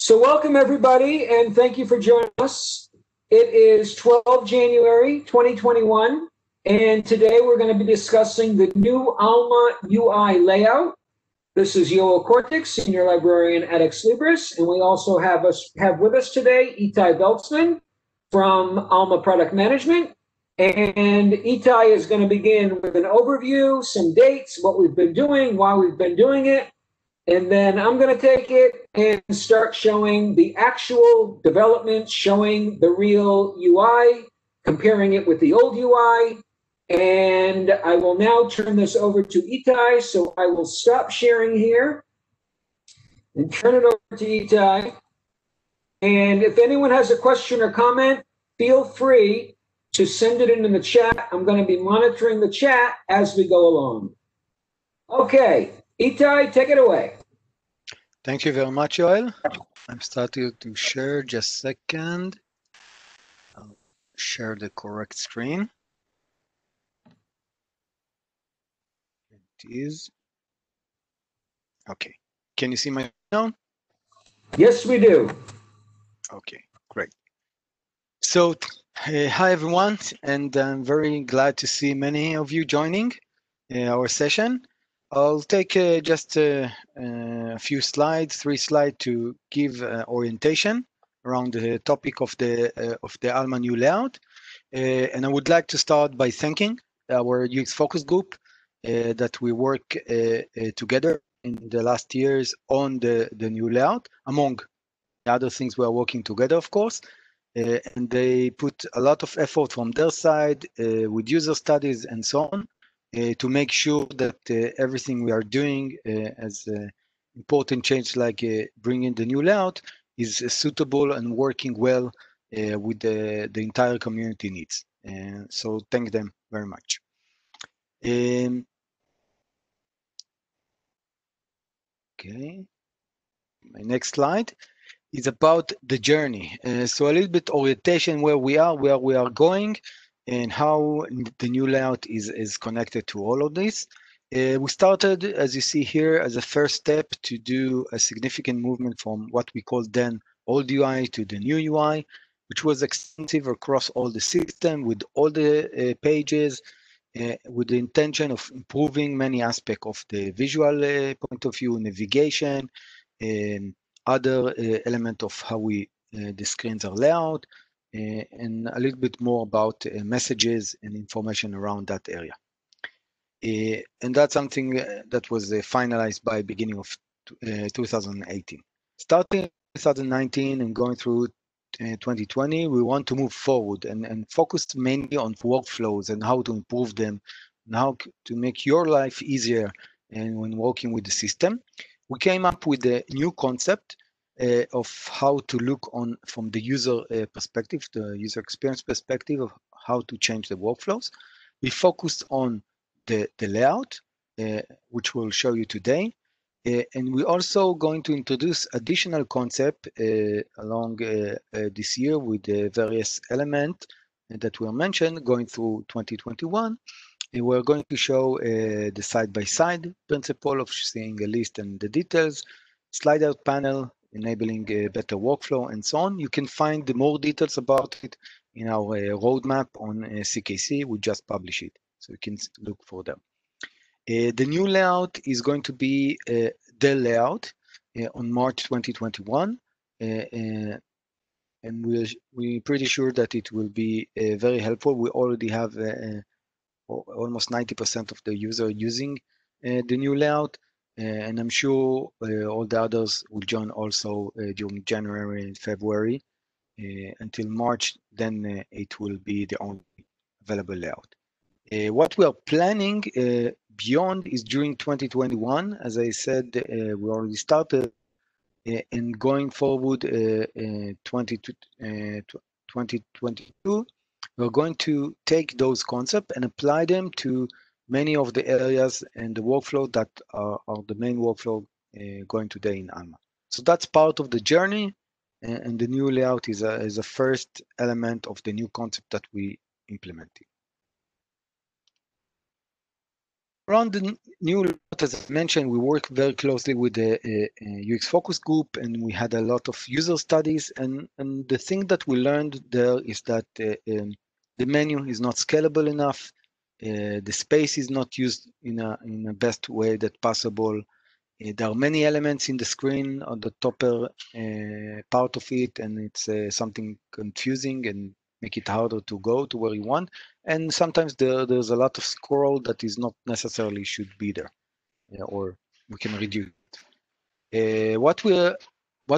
So welcome everybody, and thank you for joining us. It is 12 January 2021, and today we're going to be discussing the new Alma UI layout. This is Yoel Kortick, Senior Librarian at Ex Libris, and we also have with us today Itai Veltzman from Alma Product Management. And Itai is going to begin with an overview, some dates, what we've been doing, why we've been doing it. And then I'm going to take it and start showing the actual development, showing the real UI, comparing it with the old UI. And I will now turn this over to Itai. So I will stop sharing here and turn it over to Itai. And if anyone has a question or comment, feel free to send it in the chat. I'm going to be monitoring the chat as we go along. Okay, Itai, take it away. Thank you very much, Yoel. I'm starting to share just a second. I'll share the correct screen. It is. Okay. Can you see my now? Yes, we do. Okay, great. So, hi everyone, and I'm very glad to see many of you joining our session. I'll take just a few slides, 3 slides, to give orientation around the topic of the Alma New Layout. And I would like to start by thanking our UX focus group that we work together in the last years on the new layout, among the other things we are working together, of course. And they put a lot of effort from their side with user studies and so on to make sure that everything we are doing as important change like bringing the new layout is suitable and working well with the entire community needs. So thank them very much. Okay, my next slide is about the journey. So a little bit orientation where we are going, and how the new layout is connected to all of this. We started, as you see here, as a first step to do a significant movement from what we called then old UI to the new UI, which was extensive across all the system with all the pages, with the intention of improving many aspects of the visual point of view, navigation, other element of how the screens are laid out, and a little bit more about messages and information around that area. And that's something that was finalized by beginning of 2018. Starting 2019 and going through 2020, we want to move forward and focus mainly on workflows and how to improve them and how to make your life easier and when working with the system. We came up with a new concept of how to look on from the user perspective, the user experience perspective of how to change the workflows. We focused on the layout, which we'll show you today. And we're also going to introduce additional concept along this year with the various elements that were mentioned going through 2021. And we're going to show the side-by-side principle of seeing a list and the details, slide out panel, enabling a better workflow, and so on. You can find more details about it in our roadmap on CKC. We just published it, so you can look for them. The new layout is going to be the layout on March 2021. And we're pretty sure that it will be very helpful. We already have almost 90% of the user using the new layout, and I'm sure all the others will join also during January and February until March. Then it will be the only available layout. What we are planning beyond is during 2021. As I said, we already started, and going forward 2022, we're going to take those concepts and apply them to many of the areas and the workflow that are the main workflow going today in Alma. So that's part of the journey, and the new layout is a first element of the new concept that we implemented. Around the new layout, as I mentioned, we work very closely with the UX focus group, and we had a lot of user studies. And the thing that we learned there is that the menu is not scalable enough. The space is not used in a best way that possible. There are many elements in the screen on the topper part of it, and it's something confusing and make it harder to go to where you want. And sometimes there's a lot of scroll that is not necessarily should be there, or we can reduce it. What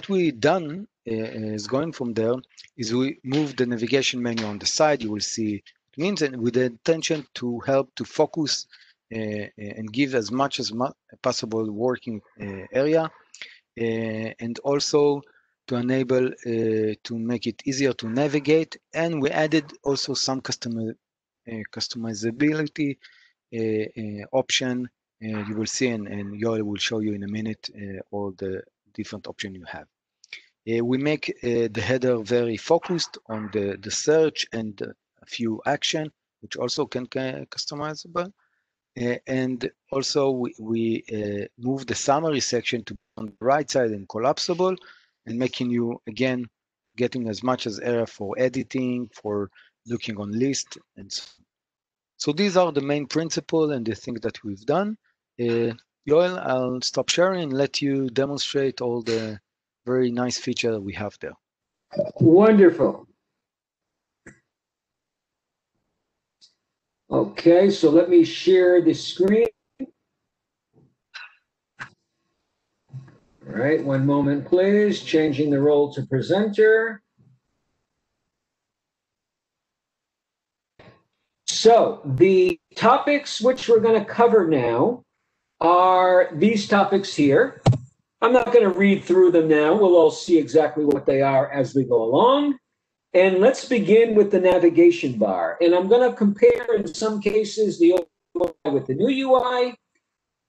we done is going from there is we move the navigation menu on the side. You will see it means, and with the intention to help to focus and give as much as possible working area, and also to enable to make it easier to navigate. And we added also some customizability option. You will see, and Yoel will show you in a minute all the different options you have. We make the header very focused on the search and a few action, which also can customizable. And also we move the summary section to on the right side and collapsible, and making you again getting as much as area for editing, for looking on list, and so these are the main principle and the things that we've done. Yoel, I'll stop sharing and let you demonstrate all the very nice feature we have there. Wonderful. Okay, so let me share the screen. All right, one moment, please. Changing the role to presenter. So the topics which we're going to cover now are these topics here. I'm not going to read through them now. We'll all see exactly what they are as we go along. And let's begin with the navigation bar. And I'm going to compare, in some cases, the old UI with the new UI,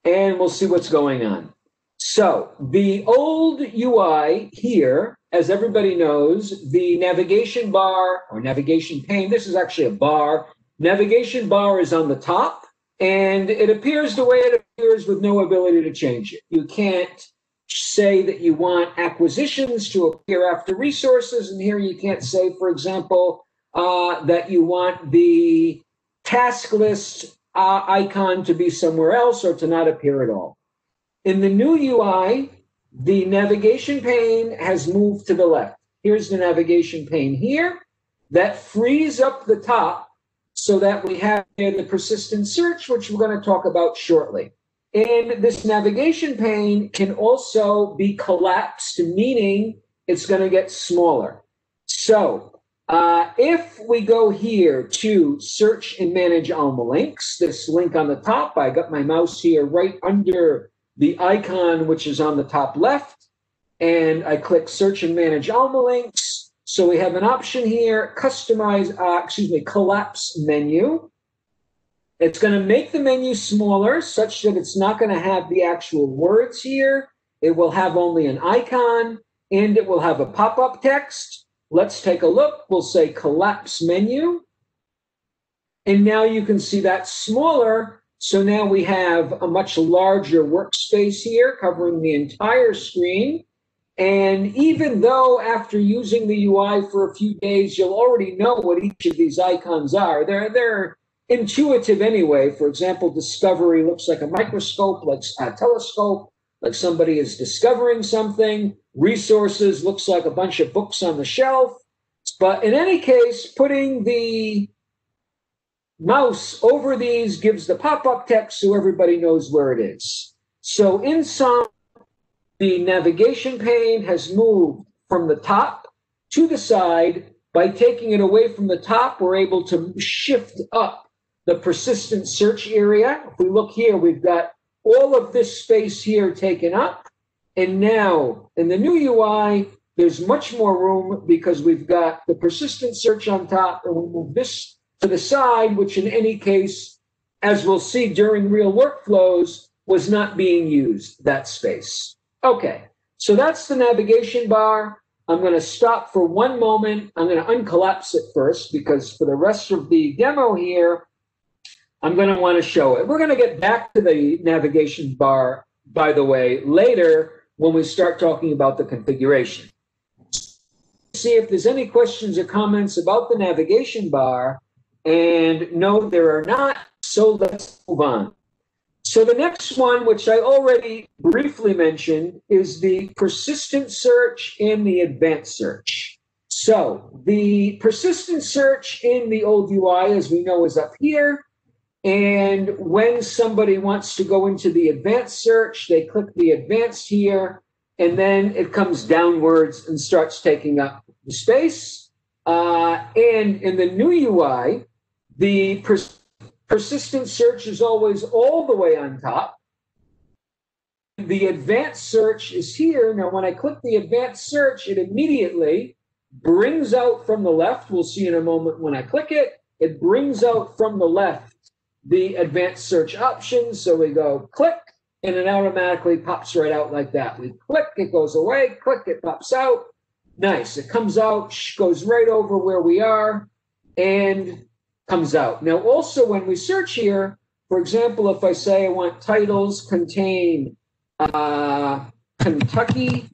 and we'll see what's going on. So the old UI here, as everybody knows, the navigation bar or navigation pane, this is actually a bar. Navigation bar is on the top, and it appears the way it appears with no ability to change it. You can't say that you want acquisitions to appear after resources, and here you can't say, for example, that you want the task list icon to be somewhere else or to not appear at all. In the new UI, the navigation pane has moved to the left. Here's the navigation pane here. That frees up the top so that we have the persistent search, which we're going to talk about shortly. And this navigation pane can also be collapsed, meaning it's going to get smaller. So if we go here to search and manage Alma links, this link on the top, I got my mouse here right under the icon, which is on the top left, and I click search and manage Alma links. So we have an option here, customize, collapse menu. It's going to make the menu smaller such that it's not going to have the actual words here. It will have only an icon, and it will have a pop-up text. Let's take a look. We'll say collapse menu. And now you can see that smaller. So now we have a much larger workspace here covering the entire screen. And even though after using the UI for a few days, you'll already know what each of these icons are, they're intuitive anyway. For example, discovery looks like a microscope, like a telescope, like somebody is discovering something. Resources looks like a bunch of books on the shelf. But in any case, putting the mouse over these gives the pop-up text so everybody knows where it is. So in sum, the navigation pane has moved from the top to the side. By taking it away from the top, we're able to shift up the persistent search area. If we look here, we've got all of this space here taken up. And now in the new UI, there's much more room because we've got the persistent search on top, and we move this to the side, which in any case, as we'll see during real workflows, was not being used, that space. Okay, so that's the navigation bar. I'm going to stop for one moment. I'm going to uncollapse it first because for the rest of the demo here, I'm going to want to show it. We're going to get back to the navigation bar, by the way, later when we start talking about the configuration. See if there's any questions or comments about the navigation bar, and no, there are not, so let's move on. So the next one, which I already briefly mentioned, is the persistent search and the advanced search. So the persistent search in the old UI, as we know, is up here. And when somebody wants to go into the advanced search, they click the advanced here, and then it comes downwards and starts taking up the space. And in the new UI, the persistent search is always all the way on top. The advanced search is here. Now, when I click the advanced search, it immediately brings out from the left. We'll see in a moment when I click it. It brings out from the left the advanced search options. So we go click, and it automatically pops right out like that. We click, it goes away, click, it pops out. Nice. It comes out, goes right over where we are, and comes out. Now, also when we search here, for example, if I say I want titles contain Kentucky,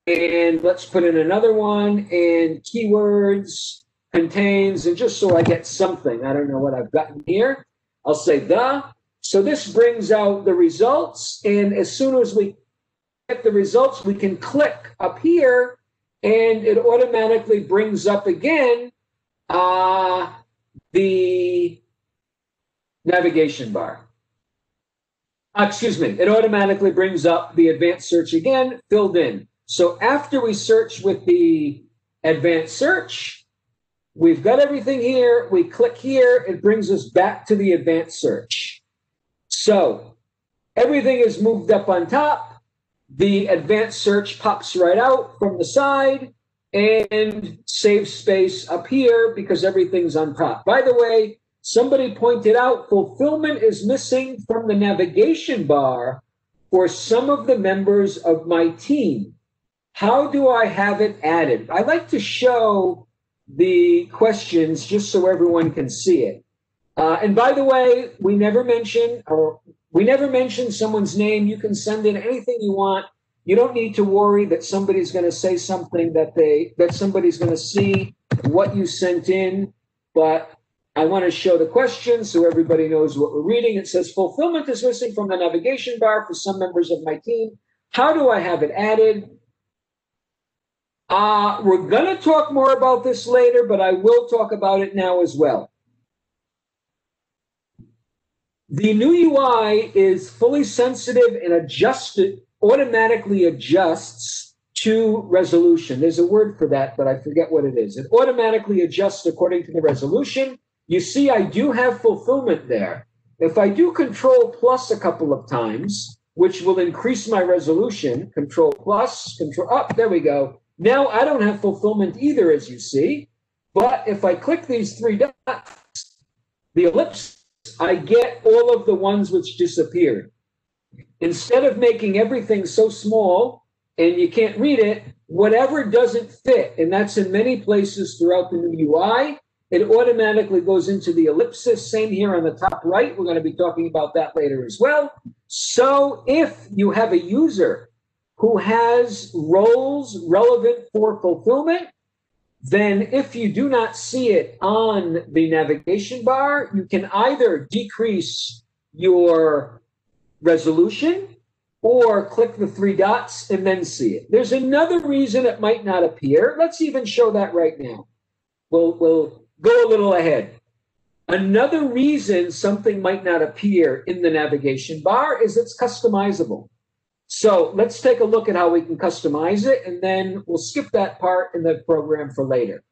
and let's put in another one, and keywords contains, and just so I get something, I don't know what I've gotten here, I'll say the. So this brings out the results, and as soon as we get the results, we can click up here, and it automatically brings up again the navigation bar. Excuse me, it automatically brings up the advanced search again, filled in. So after we search with the advanced search, we've got everything here, we click here, it brings us back to the advanced search. So everything is moved up on top, the advanced search pops right out from the side, and saves space up here because everything's on top. By the way, somebody pointed out fulfillment is missing from the navigation bar for some of the members of my team. How do I have it added? I like to show the questions just so everyone can see it. And by the way, we never mention someone's name. You can send in anything you want. You don't need to worry that somebody's going to say something that somebody's going to see what you sent in. But I want to show the question so everybody knows what we're reading. It says fulfillment is missing from the navigation bar for some members of my team. How do I have it added? We're going to talk more about this later, but I will talk about it now as well. The new UI is fully sensitive and automatically adjusts to resolution. There's a word for that, but I forget what it is. It automatically adjusts according to the resolution. You see, I do have fulfillment there. If I do Control plus a couple of times, which will increase my resolution, Control plus, Control up, there we go. Now I don't have fulfillment either, as you see. But if I click these three dots, the ellipse, I get all of the ones which disappeared. Instead of making everything so small and you can't read it, whatever doesn't fit, and that's in many places throughout the new UI, it automatically goes into the ellipsis. Same here on the top right. We're going to be talking about that later as well. So if you have a user who has roles relevant for fulfillment, then if you do not see it on the navigation bar, you can either decrease your resolution or click the three dots and then see it. There's another reason it might not appear. Let's even show that right now. We'll go a little ahead. Another reason something might not appear in the navigation bar is it's customizable. So let's take a look at how we can customize it, and then we'll skip that part in the program for later.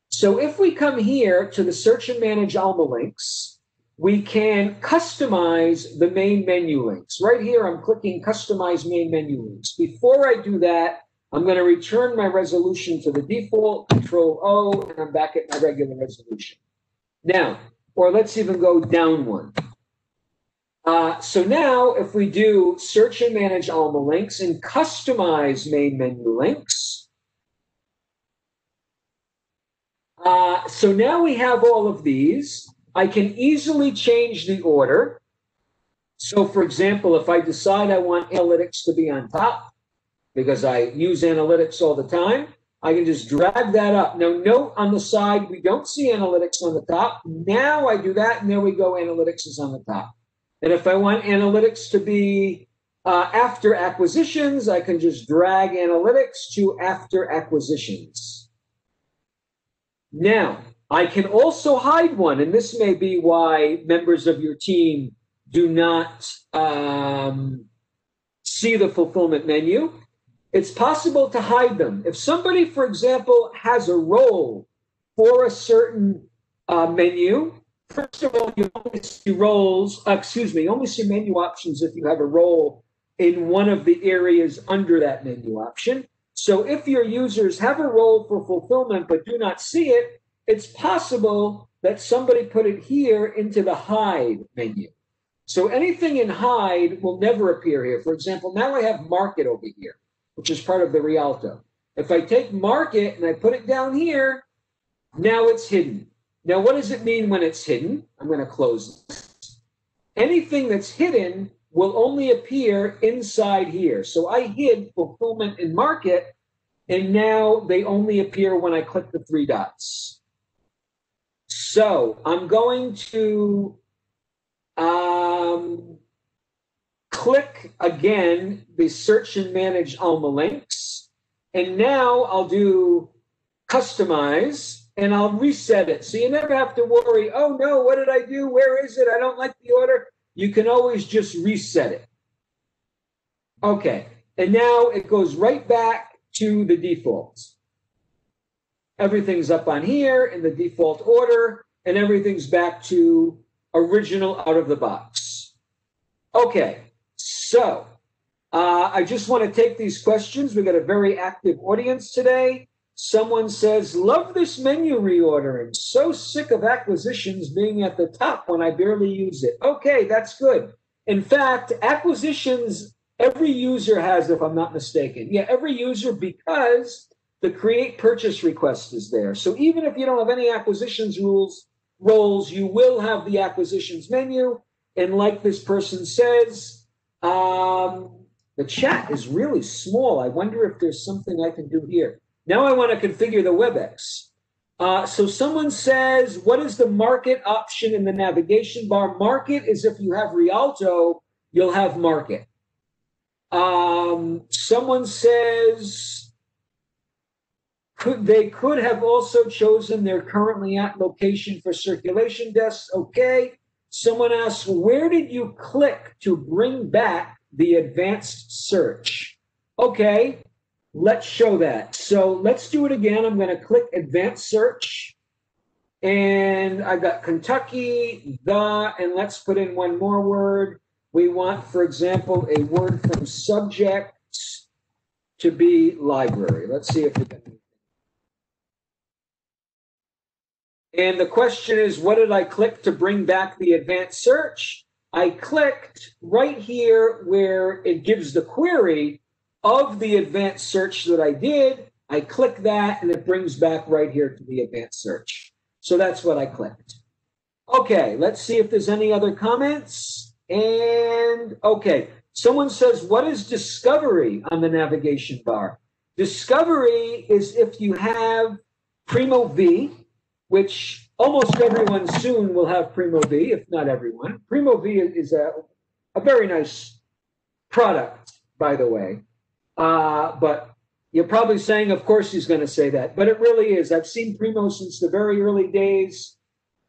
So if we come here to the Search and Manage Alma links, we can customize the main menu links. Right here, I'm clicking Customize Main Menu Links. Before I do that, I'm going to return my resolution to the default, Control-O, and I'm back at my regular resolution. Now, or let's even go down one. So now, if we do Search and Manage Alma links and customize main menu links, so now we have all of these. I can easily change the order. So for example, if I decide I want analytics to be on top, because I use analytics all the time, I can just drag that up. Now note on the side, we don't see analytics on the top. Now I do that, and there we go, analytics is on the top. And if I want analytics to be after acquisitions, I can just drag analytics to after acquisitions. Now, I can also hide one, and this may be why members of your team do not see the fulfillment menu. It's possible to hide them. If somebody, for example, has a role for a certain menu, first of all, you only see roles, you only see menu options if you have a role in one of the areas under that menu option. So if your users have a role for fulfillment but do not see it, it's possible that somebody put it here into the hide menu. So anything in hide will never appear here. For example, now I have market over here, which is part of the Rialto. If I take market and I put it down here, now it's hidden. Now, what does it mean when it's hidden? I'm going to close this. Anything that's hidden will only appear inside here. So I hid fulfillment and market, and now they only appear when I click the three dots. So I'm going to click again the search and manage Alma links. And now I'll do customize and I'll reset it. So you never have to worry, oh no, what did I do? Where is it? I don't like the order. You can always just reset it. Okay, and now it goes right back to the defaults. Everything's up on here in the default order, and everything's back to original out of the box. Okay, so I just want to take these questions. We've got a very active audience today. Someone says, love this menu reordering. So sick of acquisitions being at the top when I barely use it. Okay, that's good. In fact, acquisitions, every user has, if I'm not mistaken. Yeah, every user, because the create purchase request is there. So even if you don't have any acquisitions roles, you will have the acquisitions menu. And like this person says, the chat is really small. I wonder if there's something I can do here. Now I want to configure the WebEx. So someone says, what is the market option in the navigation bar? Market is if you have Rialto, you'll have market. Someone says, they could have also chosen their currently at location for circulation desks. Okay. Someone asks, where did you click to bring back the advanced search? Okay. Let's show that. So let's do it again. I'm going to click advanced search. And I got Kentucky, and let's put in one more word. We want, for example, a word from subject to be library. Let's see if we can. And the question is, what did I click to bring back the advanced search? I clicked right here where it gives the query of the advanced search that I did. I click that and it brings back right here to the advanced search. So that's what I clicked. Okay, let's see if there's any other comments. And okay, someone says, what is discovery on the navigation bar? Discovery is if you have Primo V, which almost everyone soon will have Primo V, if not everyone. Primo V is a very nice product, by the way. But you're probably saying, of course he's going to say that, but it really is. I've seen Primo since the very early days.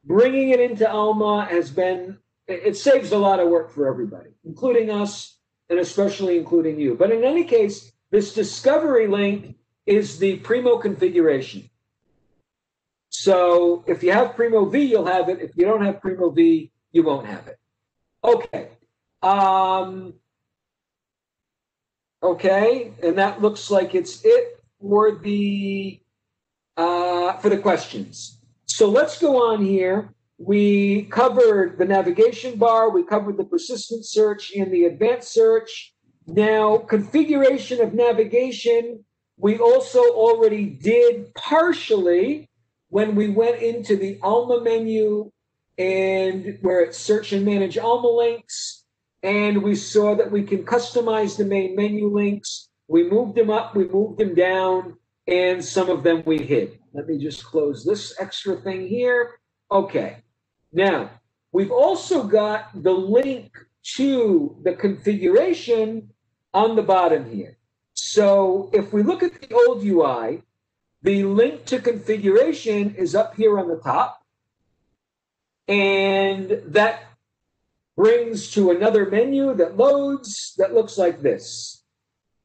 Bringing it into Alma has been, it saves a lot of work for everybody, including us, and especially including you. But in any case, this discovery link is the Primo configuration. So if you have Primo V, you'll have it. If you don't have Primo V, you won't have it. Okay. Okay, and that looks like it's it for the questions. So let's go on here. We covered the navigation bar, we covered the persistent search and the advanced search. Now, configuration of navigation, we also already did partially when we went into the Alma menu and we're at search and manage Alma links. And we saw that we can customize the main menu links. We moved them up, we moved them down, and some of them we hid. Let me just close this extra thing here. Okay. Now, we've also got the link to the configuration on the bottom here. So if we look at the old UI, the link to configuration is up here on the top. And that brings to another menu that loads that looks like this.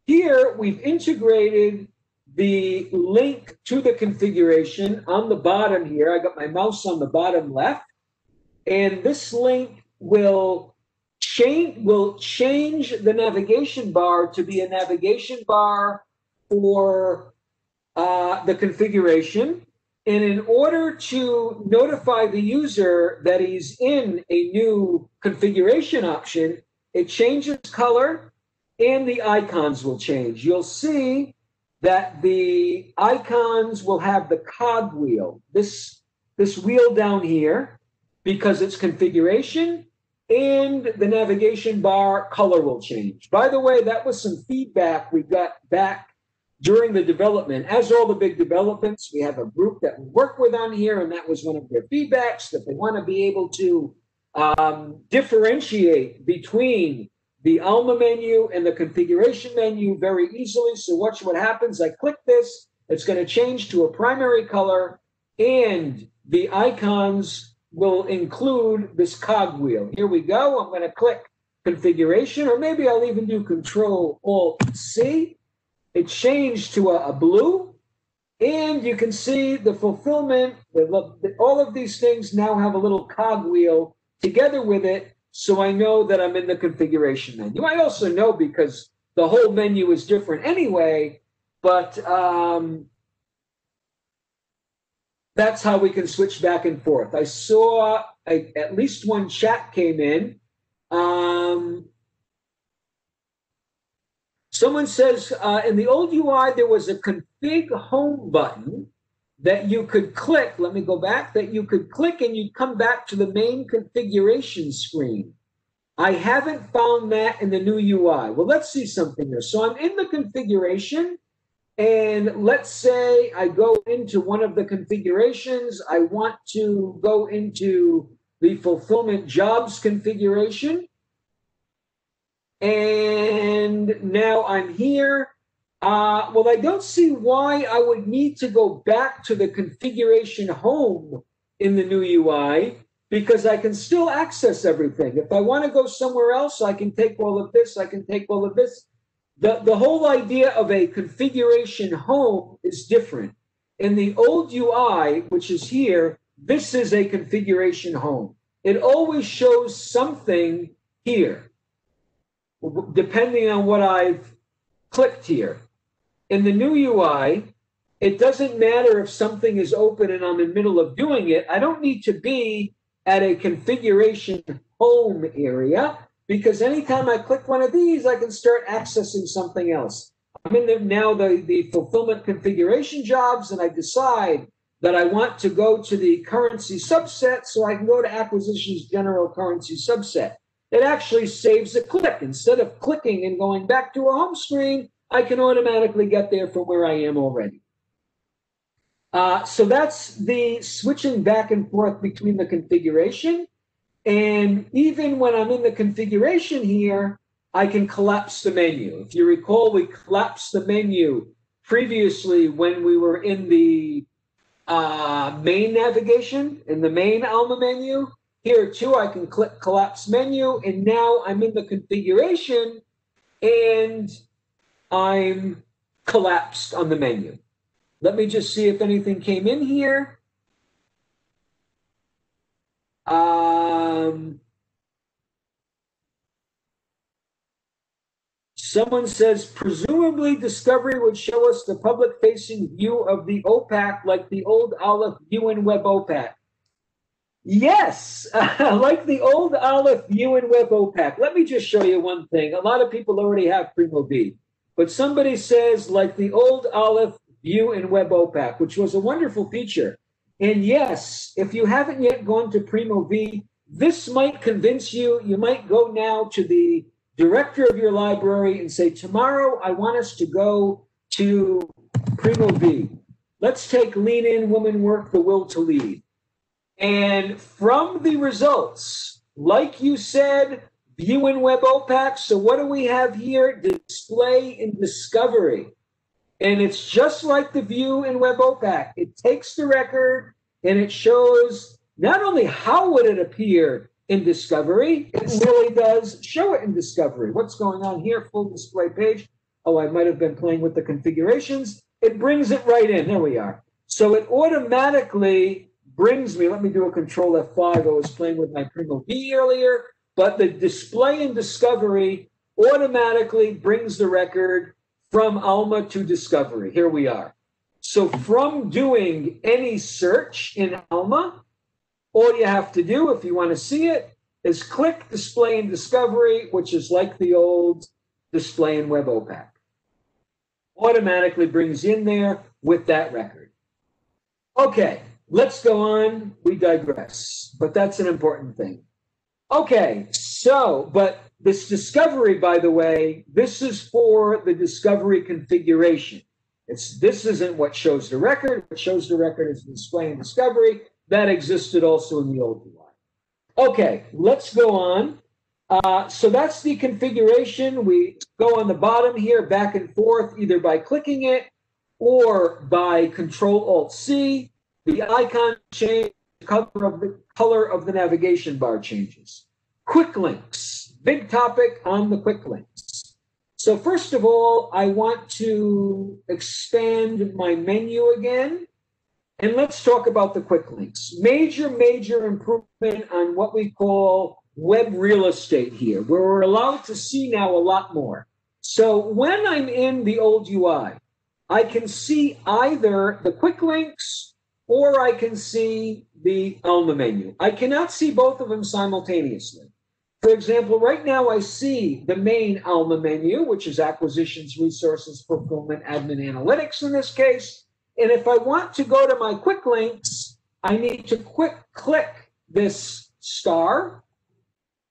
Here, we've integrated the link to the configuration on the bottom here. I got my mouse on the bottom left. And this link will change the navigation bar to be a navigation bar for the configuration. And in order to notify the user that he's in a new configuration option, it changes color and the icons will change. You'll see that the icons will have the cog wheel, this wheel down here, because it's configuration, and the navigation bar color will change. By the way, that was some feedback we got back during the development. As all the big developments, we have a group that we work with on here, and that was one of their feedbacks, that they want to be able to differentiate between the Alma menu and the configuration menu very easily. So watch what happens. I click this, it's going to change to a primary color, and the icons will include this cog wheel. Here we go. I'm going to click configuration, or maybe I'll even do Control-Alt-C. It changed to a blue, and you can see the fulfillment. All of these things now have a little cog wheel together with it, so I know that I'm in the configuration menu. I also know because the whole menu is different anyway, but that's how we can switch back and forth. I saw at least one chat came in. Someone says, in the old UI, there was a config home button that you could click. Let me go back. That you could click and you'd come back to the main configuration screen. I haven't found that in the new UI. Well, let's see something here. So I'm in the configuration, and let's say I go into one of the configurations. I want to go into the fulfillment jobs configuration. And now I'm here. Well, I don't see why I would need to go back to the configuration home in the new UI, because I can still access everything. If I want to go somewhere else, I can take all of this. I can take all of this. The whole idea of a configuration home is different. In the old UI, which is here, this is a configuration home. It always shows something here, depending on what I've clicked here. In the new UI, it doesn't matter if something is open and I'm in the middle of doing it. I don't need to be at a configuration home area, because anytime I click one of these, I can start accessing something else. I'm in the fulfillment configuration jobs, and I decide that I want to go to the currency subset, so I can go to acquisitions general currency subset. It actually saves a click. Instead of clicking and going back to a home screen, I can automatically get there from where I am already. So that's the switching back and forth between the configuration. And even when I'm in the configuration here, I can collapse the menu. If you recall, we collapsed the menu previously when we were in the main navigation, in the main Alma menu. Here too, I can click collapse menu, and now I'm in the configuration and I'm collapsed on the menu. Let me just see if anything came in here. Someone says, presumably Discovery would show us the public-facing view of the OPAC like the old Aleph view in Web OPAC. Yes, like the old Aleph view in Web OPAC. Let me just show you one thing. A lot of people already have Primo B, but somebody says like the old Aleph view in Web OPAC, which was a wonderful feature. And yes, if you haven't yet gone to Primo V, this might convince you. You might go now to the director of your library and say, tomorrow I want us to go to Primo V. Let's take Lean In, Woman Work, the Will to Lead. And from the results, like you said, view in Web OPAC. So what do we have here? Display in Discovery. And it's just like the view in Web OPAC. It takes the record and it shows not only how would it appear in Discovery, it really does show it in Discovery. What's going on here? Full display page. Oh, I might have been playing with the configurations. It brings it right in. There we are. So it automatically brings me, let me do a Control F5. I was playing with my Primo V earlier, but the display in Discovery automatically brings the record from Alma to Discovery. Here we are. So from doing any search in Alma, all you have to do if you want to see it is click Display in Discovery, which is like the old Display in Web OPAC. Automatically brings you in there with that record. Okay, let's go on. We digress, but that's an important thing. Okay, so, but this Discovery, by the way, this is for the Discovery configuration. This isn't what shows the record. What shows the record is the Display in Discovery. That existed also in the old UI. Okay, let's go on. So that's the configuration. We go on the bottom here back and forth, either by clicking it or by Control-Alt-C. The icon changes, the color of the navigation bar changes. Quick links, big topic on the quick links. So first of all, I want to expand my menu again. And let's talk about the quick links. Major improvement on what we call web real estate here, where we're allowed to see now a lot more. So when I'm in the old UI, I can see either the quick links or I can see the Alma menu. I cannot see both of them simultaneously. For example, right now I see the main Alma menu, which is acquisitions, resources, fulfillment, admin, analytics in this case. And if I want to go to my quick links, I need to click this star.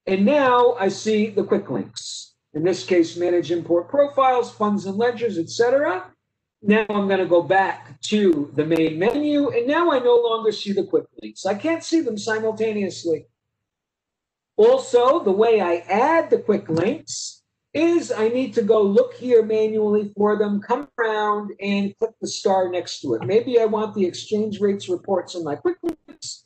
And now I see the quick links. In this case, manage import profiles, funds and ledgers, etc. Now I'm going to go back to the main menu. And now I no longer see the quick links. I can't see them simultaneously. Also, the way I add the quick links is I need to go look here manually for them, come around and click the star next to it. Maybe I want the exchange rates reports in my quick links.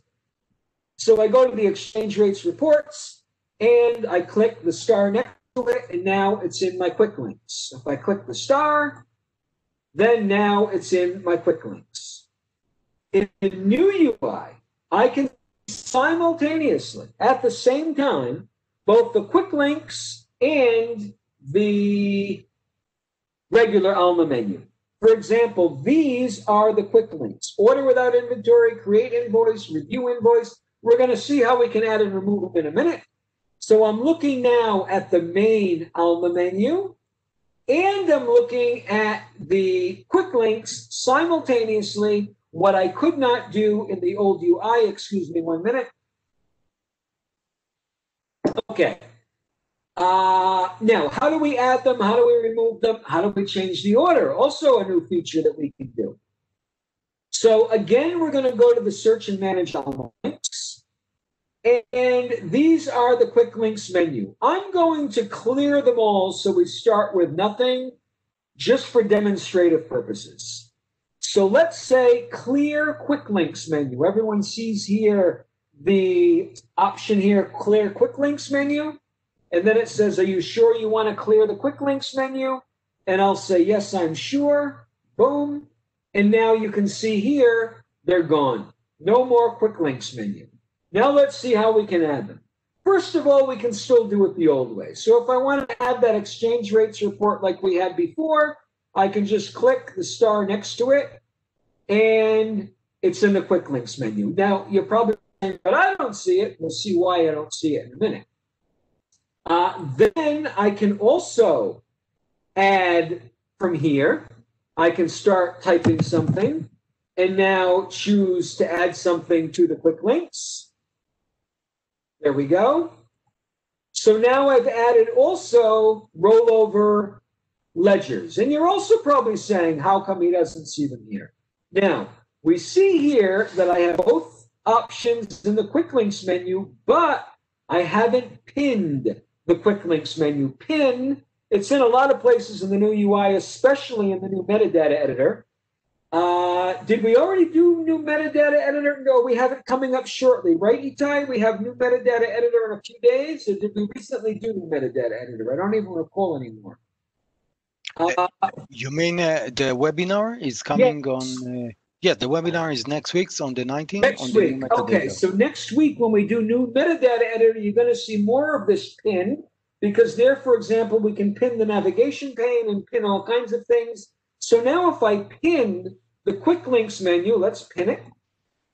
So I go to the exchange rates reports and I click the star next to it, and now it's in my quick links. If I click the star, then now it's in my quick links. In the new UI, I can simultaneously, at the same time, both the quick links and the regular Alma menu. For example, these are the quick links. Order without inventory, create invoice, review invoice. We're going to see how we can add and remove them in a minute. So I'm looking now at the main Alma menu, and I'm looking at the quick links simultaneously, what I could not do in the old UI. Excuse me 1 minute. Okay. Now, how do we add them? How do we remove them? How do we change the order? Also a new feature that we can do. So again, we're going to go to the search and manage Alma links. And these are the quick links menu. I'm going to clear them all so we start with nothing, just for demonstrative purposes. So let's say clear quick links menu. Everyone sees here the option here, clear quick links menu. And then it says, are you sure you want to clear the quick links menu? And I'll say, yes, I'm sure. Boom. And now you can see here, they're gone. No more quick links menu. Now let's see how we can add them. First of all, we can still do it the old way. So if I want to add that exchange rates report like we had before, I can just click the star next to it, and it's in the quick links menu. Now, you're probably saying, but I don't see it. We'll see why I don't see it in a minute. Then I can also add from here. I can start typing something. and now choose to add something to the quick links. There we go. So now I've added also rollover ledgers. And you're also probably saying, how come he doesn't see them here? Now, we see here that I have both options in the quick links menu, but I haven't pinned the quick links menu. Pin, it's in a lot of places in the new UI, especially in the new metadata editor. Did we already do new metadata editor? No, we have it coming up shortly, right, Itai? We have new metadata editor in a few days, or did we recently do new metadata editor? I don't even recall anymore. You mean the webinar is coming on? Yeah, the webinar is next week on the 19th. Next week. Okay, so next week when we do new metadata editor, you're going to see more of this pin, because there, for example, we can pin the navigation pane and pin all kinds of things. So now if I pin the quick links menu, let's pin it.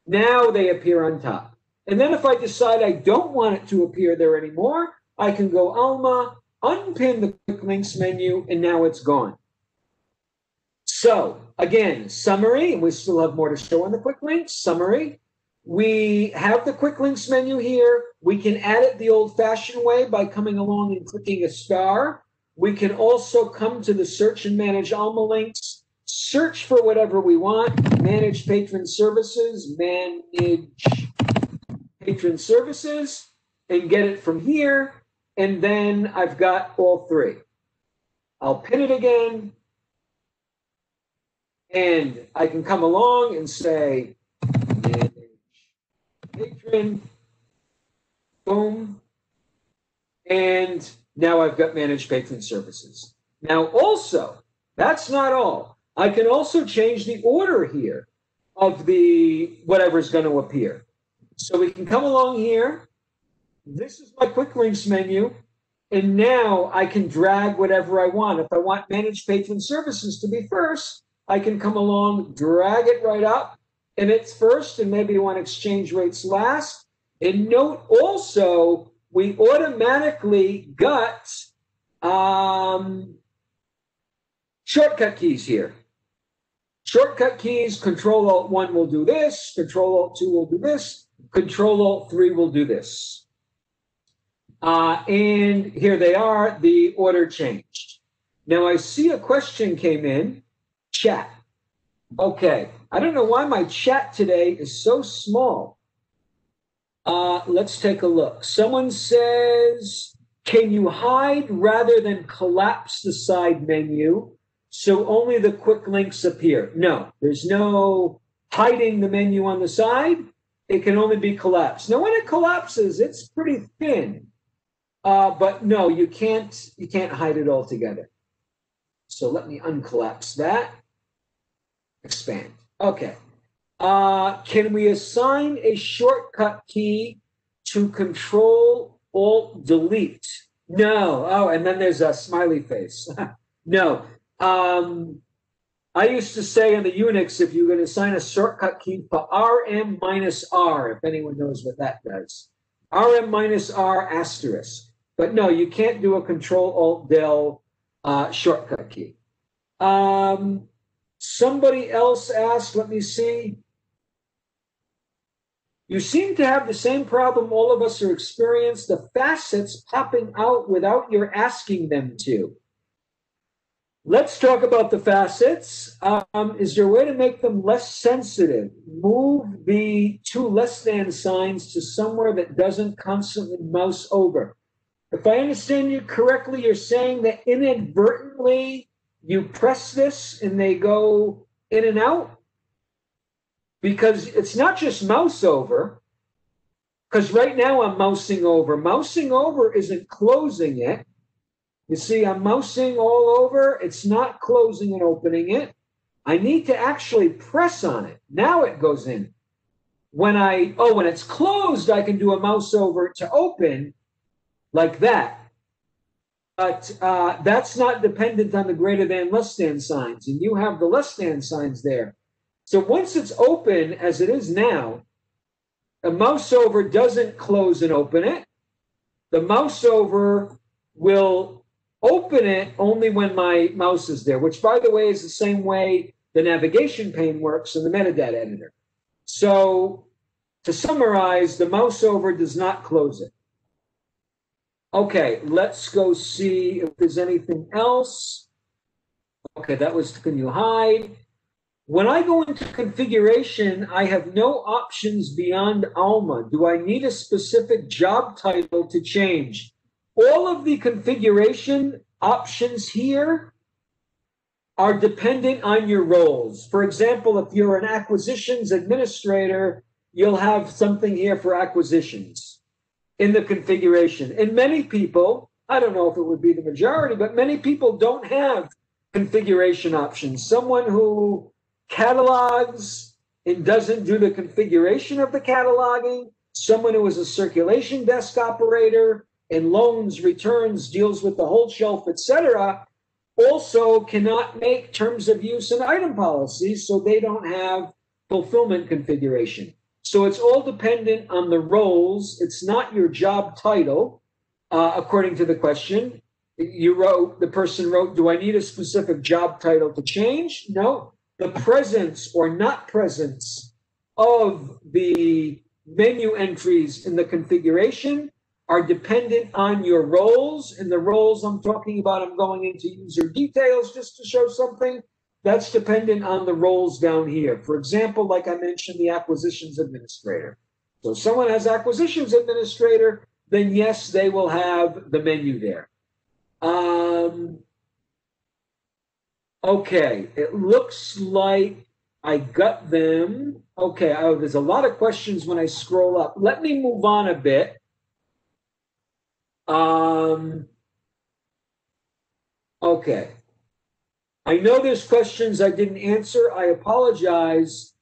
Now they appear on top. And then if I decide I don't want it to appear there anymore, I can go Alma, unpin the quick links menu, and now it's gone. So again, summary, and we still have more to show on the quick links. Summary, we have the quick links menu here. We can add it the old-fashioned way by coming along and clicking a star. We can also come to the search and manage Alma links, search for whatever we want, manage patron services, and get it from here. And then I've got all three. I'll pin it again. And I can come along and say, manage patron, boom. And now I've got manage patron services. Now also, that's not all. I can also change the order here of the whatever's going to appear. So we can come along here. This is my quick links menu. And now I can drag whatever I want. If I want manage patron services to be first, I can come along, drag it right up, and it's first, and maybe you want exchange rates last. And note also, we automatically got shortcut keys here. Shortcut keys, Control-Alt-1 will do this, Control-Alt-2 will do this, Control-Alt-3 will do this. And here they are, the order changed. Now I see a question came in. Chat. Okay, I don't know why my chat today is so small. Let's take a look. Someone says, can you hide rather than collapse the side menu so only the quick links appear? No, there's no hiding the menu on the side. It can only be collapsed. Now, when it collapses, it's pretty thin. But no, you can't hide it altogether. So let me uncollapse that. Expand. Okay. Can we assign a shortcut key to Control-Alt-Delete? No. Oh, and then there's a smiley face. No. I used to say in the Unix, if you're going to assign a shortcut key for RM-R, if anyone knows what that does. RM-R asterisk. But no, you can't do a Control-Alt-Del shortcut key. Somebody else asked, let me see. You seem to have the same problem all of us are experiencing, the facets popping out without your asking them to. Let's talk about the facets. Is there a way to make them less sensitive? Move the two less than signs to somewhere that doesn't constantly mouse over. If I understand you correctly, you're saying that inadvertently you press this and they go in and out? Because it's not just mouse over, because right now I'm mousing over. Mousing over isn't closing it. You see, I'm mousing all over. It's not closing and opening it. I need to actually press on it. Now it goes in. When it's closed, I can do a mouse over to open like that. But that's not dependent on the greater than, less than signs. And you have the less than signs there. So once it's open, as it is now, the mouse over doesn't close and open it. The mouse over will open it only when my mouse is there, which, by the way, is the same way the navigation pane works in the metadata editor. So to summarize, the mouse over does not close it. Okay, let's go see if there's anything else. Okay, that was can you hide? When I go into configuration, I have no options beyond Alma. Do I need a specific job title to change? All of the configuration options here are dependent on your roles. For example, if you're an acquisitions administrator, you'll have something here for acquisitions in the configuration. And many people, I don't know if it would be the majority, but many people don't have configuration options. Someone who catalogs and doesn't do the configuration of the cataloging, someone who is a circulation desk operator and loans, returns, deals with the whole shelf, etc., also cannot make terms of use and item policies, so they don't have fulfillment configuration. So it's all dependent on the roles. It's not your job title, according to the question. The person wrote, do I need a specific job title to change? No. The presence or not presence of the menu entries in the configuration are dependent on your roles. And the roles I'm talking about, I'm going into user details just to show something. That's dependent on the roles down here. For example, like I mentioned, the acquisitions administrator. So if someone has acquisitions administrator, then yes, they will have the menu there. Okay, it looks like I got them. Okay, there's a lot of questions when I scroll up. Let me move on a bit. Okay. I know there's questions I didn't answer. I apologize.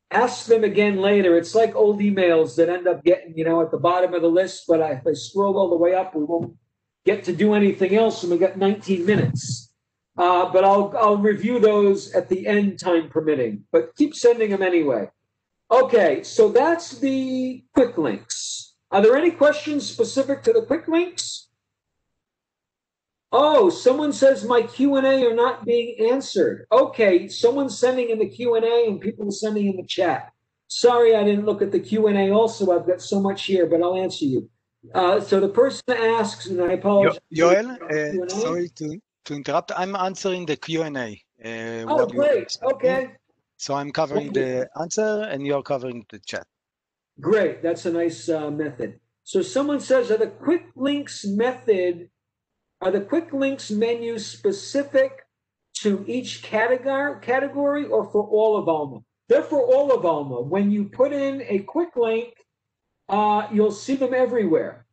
Ask them again later. It's like old emails that end up getting, at the bottom of the list, but if I scroll all the way up, we won't get to do anything else, and we got 19 minutes. But I'll review those at the end, time permitting. But keep sending them anyway. Okay, so that's the quick links. Are there any questions specific to the quick links? Oh, someone says my Q&A are not being answered. Okay, someone's sending in the Q&A and people are sending in the chat. Sorry, I didn't look at the Q&A also. I've got so much here, but I'll answer you. So the person asks, and I apologize. Yoel, sorry to interrupt. I'm answering the Q&A. Oh, great. Okay. So I'm covering the answer and you're covering the chat. Great. That's a nice method. So someone says, are the quick links menus specific to each category or for all of Alma? They're for all of Alma. When you put in a quick link, you'll see them everywhere.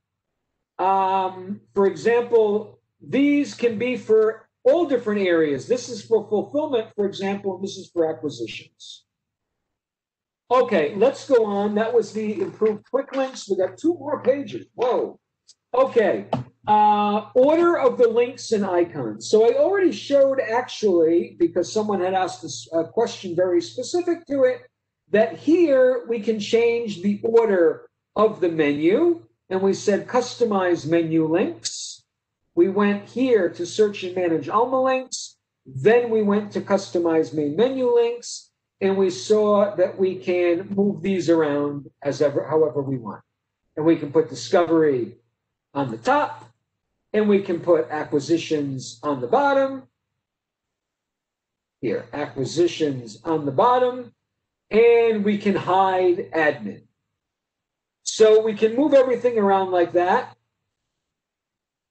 For example, these can be for all different areas. This is for fulfillment, for example, and this is for acquisitions. Okay, let's go on. That was the improved quick links. We got 2 more pages. Whoa. Okay. Order of the links and icons. So I already showed, actually, because someone had asked a question very specific to it, that here we can change the order of the menu. And we said customize menu links. We went here to search and manage Alma links. Then we went to customize main menu links. And we saw that we can move these around however we want. And we can put discovery on the top. And we can put acquisitions on the bottom. Here, acquisitions on the bottom. And we can hide admin. So we can move everything around like that.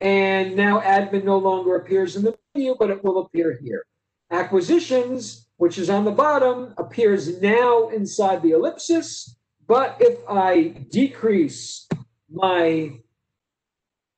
And now admin no longer appears in the menu, but it will appear here. Acquisitions, which is on the bottom, appears now inside the ellipsis. But if I decrease my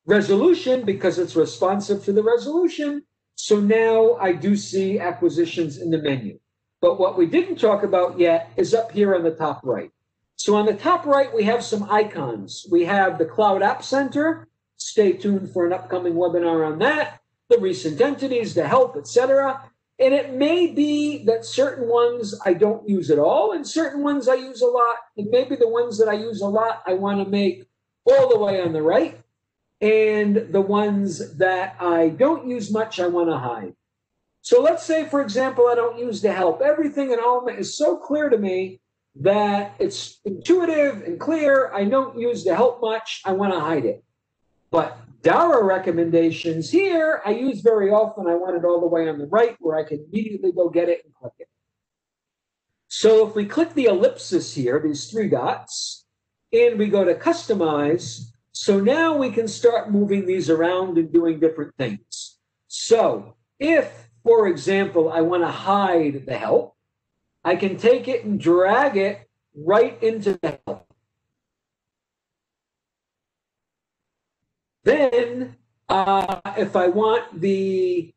resolution, because it's responsive to the resolution, so now I do see acquisitions in the menu. But what we didn't talk about yet is up here on the top right. So on the top right, we have some icons. We have the Cloud App Center. Stay tuned for an upcoming webinar on that. The recent entities, the help, etc. And it may be that certain ones I don't use at all, and certain ones I use a lot. And maybe the ones that I use a lot, I want to make all the way on the right. And the ones that I don't use much, I want to hide. So let's say, for example, I don't use the help. Everything in Alma is so clear to me that it's intuitive and clear. I don't use the help much. I want to hide it. But Dara recommendations here, I use very often. I want it all the way on the right where I can immediately go get it and click it. So if we click the ellipsis here, these three dots, and we go to customize, so now we can start moving these around and doing different things. So if, for example, I want to hide the help, I can take it and drag it right into the help. Then, if I want the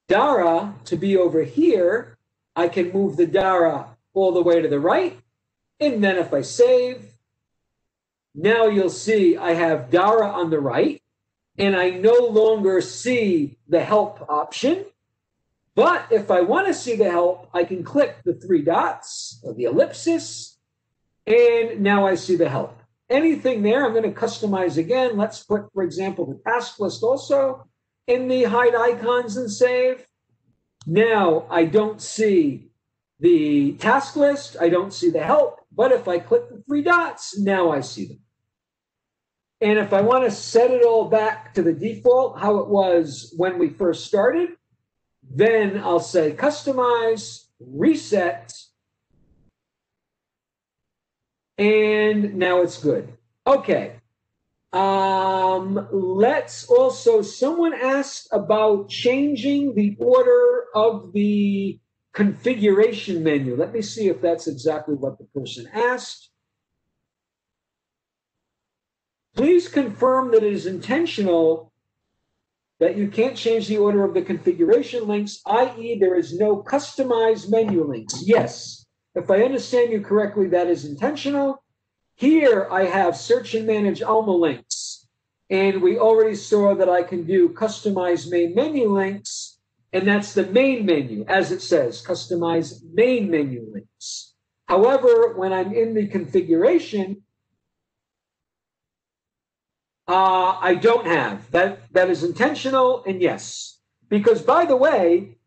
Dara to be over here, I can move the Dara all the way to the right. And then if I save, now you'll see I have Dara on the right, and I no longer see the help option. But if I want to see the help, I can click the three dots or the ellipsis, and now I see the help. Anything there, I'm going to customize again. Let's put, for example, the task list also in the hide icons and save. Now I don't see the task list. I don't see the help. But if I click the three dots, now I see them. And if I want to set it all back to the default, how it was when we first started, then I'll say customize, reset, and now it's good. Okay. Let's also, someone asked about changing the order of the configuration menu. Let me see if that's exactly what the person asked. Please confirm that it is intentional that you can't change the order of the configuration links, i.e. there is no customized menu links. Yes, if I understand you correctly, that is intentional. Here I have search and manage Alma links, and we already saw that I can do customize main menu links, and that's the main menu, as it says, customize main menu links. However, when I'm in the configuration, I don't have. That is intentional, and yes. Because, by the way,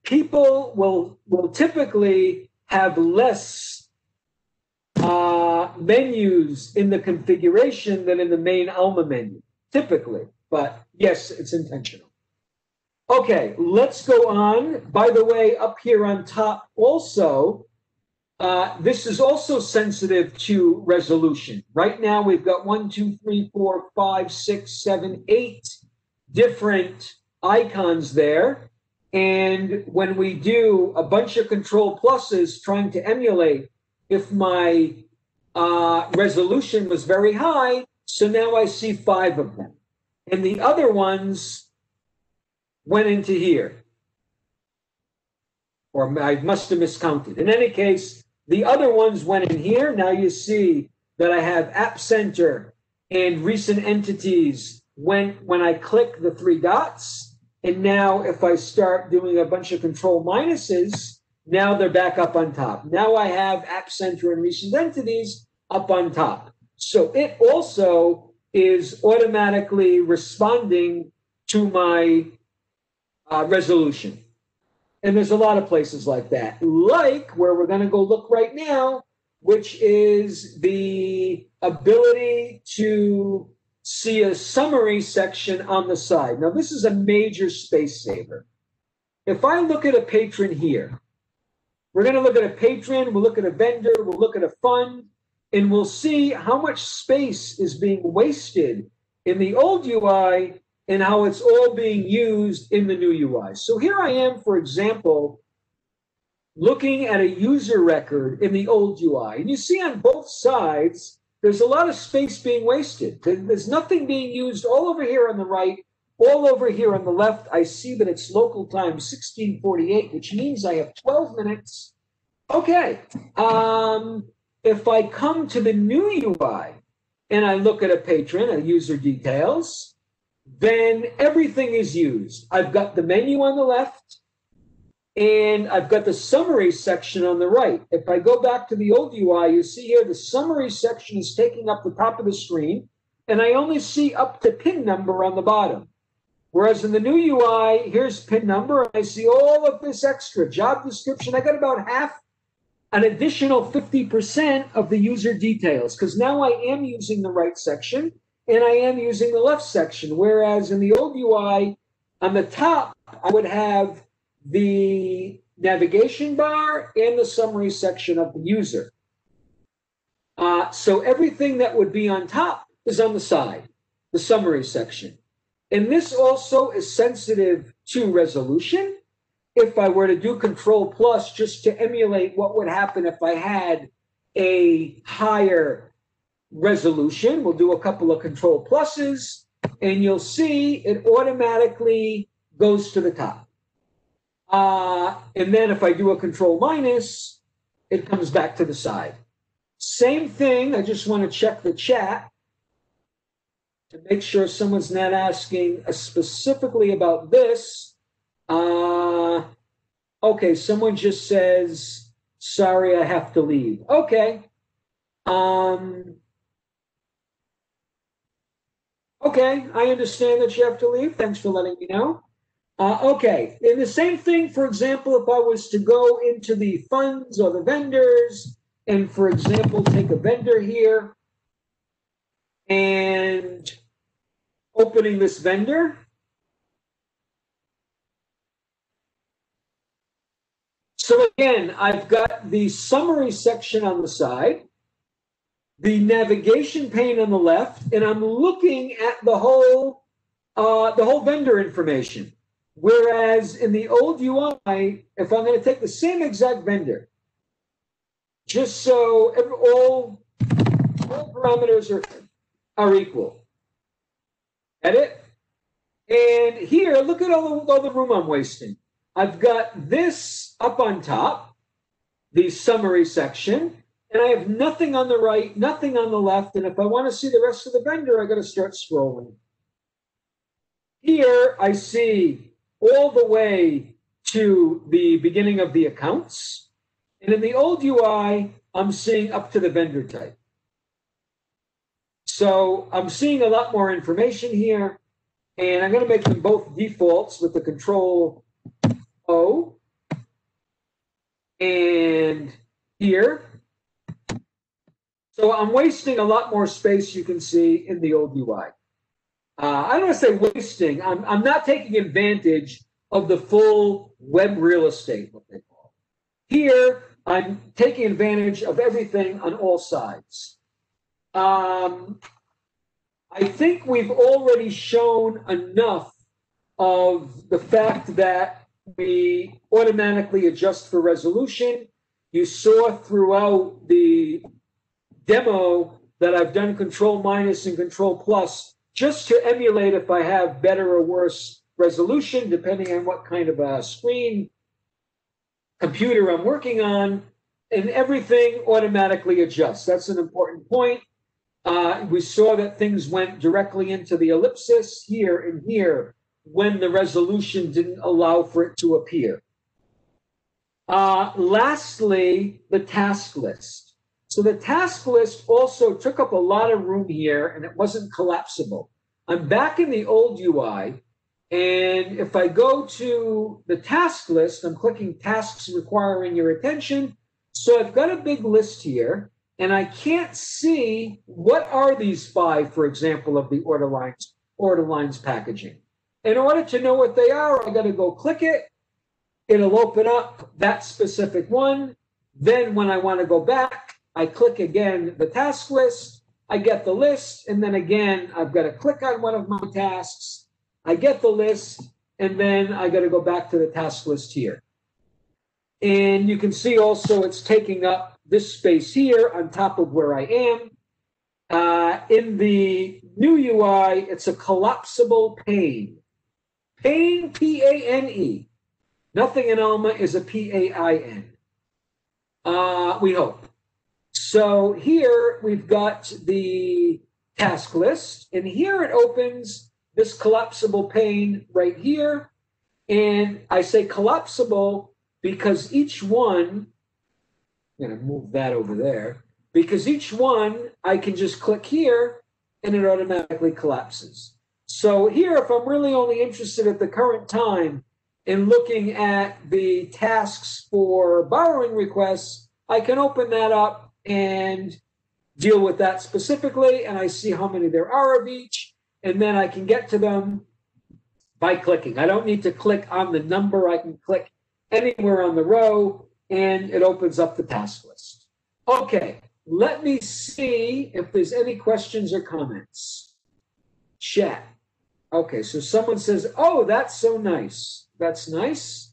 people will typically have less menus in the configuration than in the main Alma menu, typically. But, yes, it's intentional. Okay, let's go on. By the way, up here on top also, this is also sensitive to resolution. Right now, we've got 1, 2, 3, 4, 5, 6, 7, 8 different icons there. And when we do a bunch of control pluses trying to emulate, if my resolution was very high, so now I see 5 of them. And the other ones went into here. Or I must have miscounted. In any case, the other ones went in here. Now you see that I have App Center and recent entities when I click the three dots. And now if I start doing a bunch of control minuses, now they're back up on top. Now I have App Center and recent entities up on top. So it also is automatically responding to my resolution. And there's a lot of places like that, like where we're going to go look right now, which is the ability to see a summary section on the side. Now, this is a major space saver. If I look at a patron here, we're going to look at a patron, we'll look at a vendor, we'll look at a fund, and we'll see how much space is being wasted in the old UI and how it's all being used in the new UI. So here I am, for example, looking at a user record in the old UI. And you see on both sides, there's a lot of space being wasted. There's nothing being used all over here on the right, all over here on the left. I see that it's local time 1648, which means I have 12 minutes. Okay. If I come to the new UI and I look at a patron, a user details, then everything is used. I've got the menu on the left, and I've got the summary section on the right. If I go back to the old UI, you see here the summary section is taking up the top of the screen, and I only see up to pin number on the bottom. Whereas in the new UI, here's pin number, and I see all of this extra job description. I got about half, an additional 50% of the user details, because now I am using the right section and I am using the left section. Whereas in the old UI, on the top, I would have the navigation bar and the summary section of the user. So everything that would be on top is on the side, the summary section. And this also is sensitive to resolution. If I were to do Control Plus just to emulate what would happen if I had a higher resolution, we'll do a couple of Control Pluses, and you'll see it automatically goes to the top. And then if I do a Control Minus, it comes back to the side. Same thing, I just want to check the chat to make sure someone's not asking specifically about this. Okay, someone just says, sorry, I have to leave. Okay. Okay, I understand that you have to leave. Thanks for letting me know. Okay, and the same thing, for example, if I was to go into the funds or the vendors, and for example, take a vendor here and opening this vendor. So again, I've got the summary section on the side, the navigation pane on the left, and I'm looking at the whole vendor information. Whereas in the old UI, if I'm going to take the same exact vendor, just so all parameters are equal. Edit. And here, look at all the room I'm wasting. I've got this up on top, the summary section, and I have nothing on the right, nothing on the left. And if I want to see the rest of the vendor, I got to start scrolling. Here, I see all the way to the beginning of the accounts. And in the old UI, I'm seeing up to the vendor type. So I'm seeing a lot more information here. And I'm going to make them both defaults with the Control O. And here. So I'm wasting a lot more space, you can see, in the old UI. I don't want to say wasting. I'm not taking advantage of the full web real estate, what they call it. Here, I'm taking advantage of everything on all sides. I think we've already shown enough of the fact that we automatically adjust for resolution. You saw throughout the demo that I've done Control Minus and Control Plus just to emulate if I have better or worse resolution, depending on what kind of a screen computer I'm working on, and everything automatically adjusts. That's an important point. We saw that things went directly into the ellipsis here and here when the resolution didn't allow for it to appear. Lastly, the task list. So the task list also took up a lot of room here, and it wasn't collapsible. I'm back in the old UI, and if I go to the task list, I'm clicking tasks requiring your attention. So I've got a big list here, and I can't see what are these 5, for example, of the order lines packaging. In order to know what they are, I got to go click it. It'll open up that specific one. Then when I want to go back, I click again the task list. I get the list, and then again, I've got to click on one of my tasks. I get the list, and then I got to go back to the task list here. And you can see also it's taking up this space here on top of where I am. In the new UI, it's a collapsible pane. Pane, P-A-N-E. Nothing in Alma is a P-A-I-N. We hope. So here we've got the task list, and here it opens this collapsible pane right here. And I say collapsible because each one, I'm going to move that over there, because each one I can just click here and it automatically collapses. So here, if I'm really only interested at the current time in looking at the tasks for borrowing requests, I can open that up and deal with that specifically, and I see how many there are of each, and then I can get to them by clicking. I don't need to click on the number. I can click anywhere on the row, and it opens up the task list. Okay, let me see if there's any questions or comments. Chat. Okay, so someone says, oh, that's so nice. That's nice.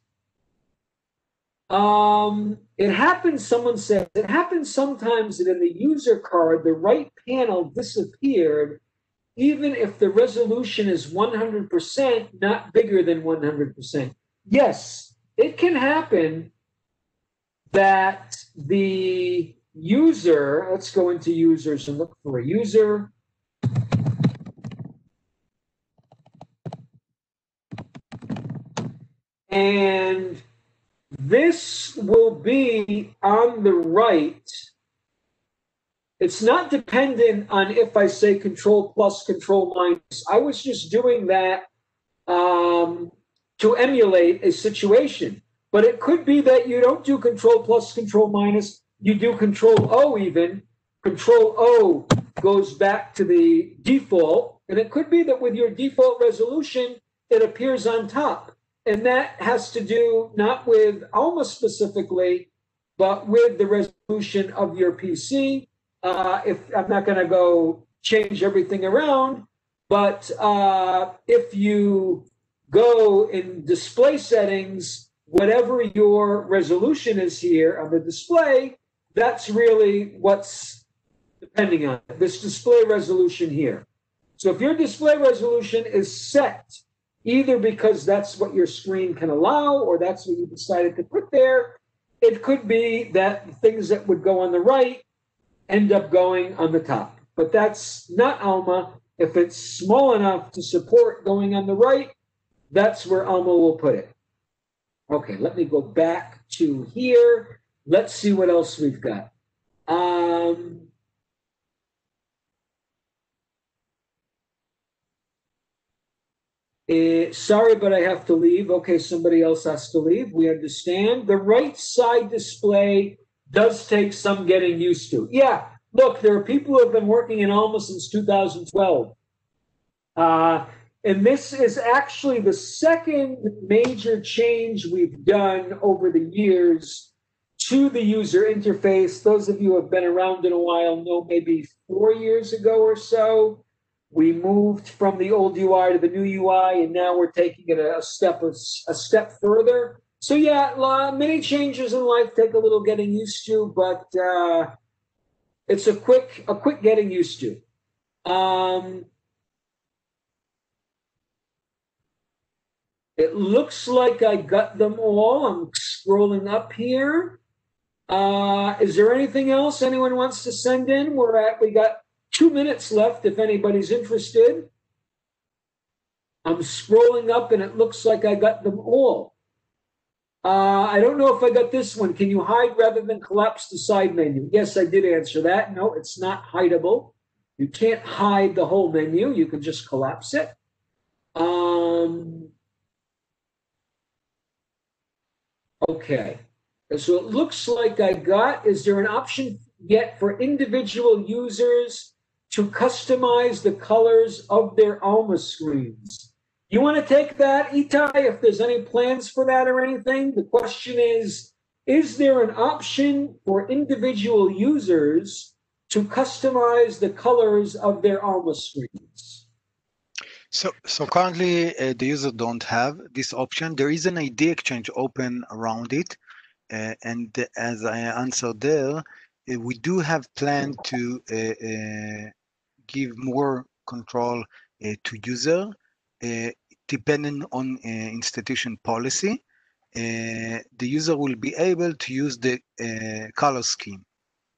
It happens, someone says, it happens sometimes that in the user card, the right panel disappeared, even if the resolution is 100%, not bigger than 100%. Yes, it can happen that the user, let's go into users and look for a user. And this will be on the right. It's not dependent on if I say control plus, control minus. I was just doing that to emulate a situation. But it could be that you don't do control plus, control minus. You do control O even. Control O goes back to the default. And it could be that with your default resolution, it appears on top. And that has to do not with Alma specifically, but with the resolution of your PC. If I'm not going to go change everything around, but if you go in display settings, whatever your resolution is here on the display, that's really what's depending on it, this display resolution here. So if your display resolution is set either because that's what your screen can allow or that's what you decided to put there, it could be that things that would go on the right end up going on the top. But that's not Alma. If it's small enough to support going on the right, that's where Alma will put it. Okay, let me go back to here. Let's see what else we've got. Sorry, but I have to leave. Okay, somebody else has to leave. We understand. The right side display does take some getting used to. Yeah, look, there are people who have been working in Alma since 2012. And this is actually the second major change we've done over the years to the user interface. Those of you who have been around in a while know maybe 4 years ago or so, we moved from the old UI to the new UI, and now we're taking it a step further. So yeah, many changes in life take a little getting used to, but it's a quick getting used to. It looks like I got them all. I'm scrolling up here. Is there anything else anyone wants to send in? We got 2 minutes left if anybody's interested. I'm scrolling up and it looks like I got them all. I don't know if I got this one. Can you hide rather than collapse the side menu? Yes, I did answer that. No, it's not hideable. You can't hide the whole menu. You can just collapse it. Okay. So it looks like I got, is there an option yet for individual users to customize the colors of their Alma screens? You want to take that, Itai, if there's any plans for that or anything? The question is there an option for individual users to customize the colors of their Alma screens? So currently, the user don't have this option. There is an ID exchange open around it. And as I answered there, we do have planned to give more control to user, depending on institution policy. The user will be able to use the color scheme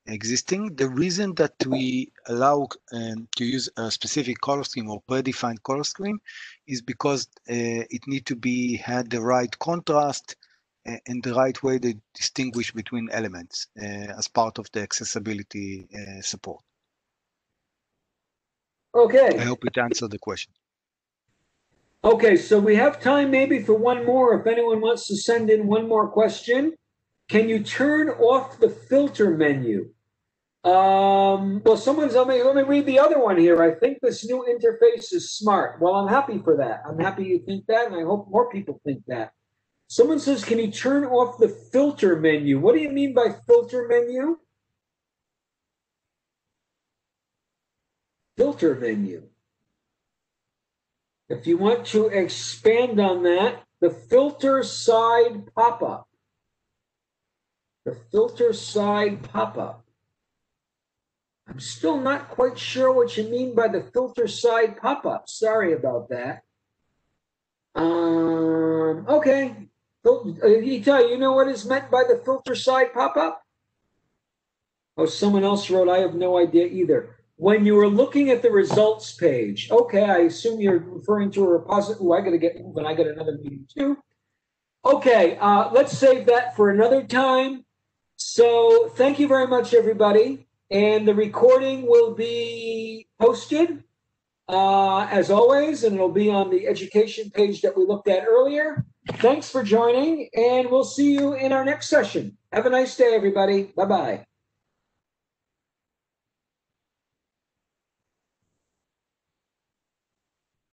existing. The reason that we allow to use a specific color scheme or predefined color scheme is because it need to be had the right contrast and the right way to distinguish between elements as part of the accessibility support. Okay. I hope it answered the question. Okay, so we have time maybe for one more. If anyone wants to send in one more question, can you turn off the filter menu? Well, let me read the other one here. I think this new interface is smart. Well, I'm happy for that. I'm happy you think that, and I hope more people think that. Someone says, can you turn off the filter menu? What do you mean by filter menu? Filter menu. If you want to expand on that, the filter side pop-up. The filter side pop-up. I'm still not quite sure what you mean by the filter side pop-up. Sorry about that. Okay. Itai, you know what is meant by the filter side pop-up? Oh, someone else wrote, I have no idea either. When you were looking at the results page, okay, I assume you're referring to a repository. Oh, I got to get moving. I got another meeting too. Okay, let's save that for another time. So thank you very much, everybody. And the recording will be posted, as always, and it'll be on the education page that we looked at earlier. Thanks for joining, and we'll see you in our next session. Have a nice day, everybody. Bye-bye.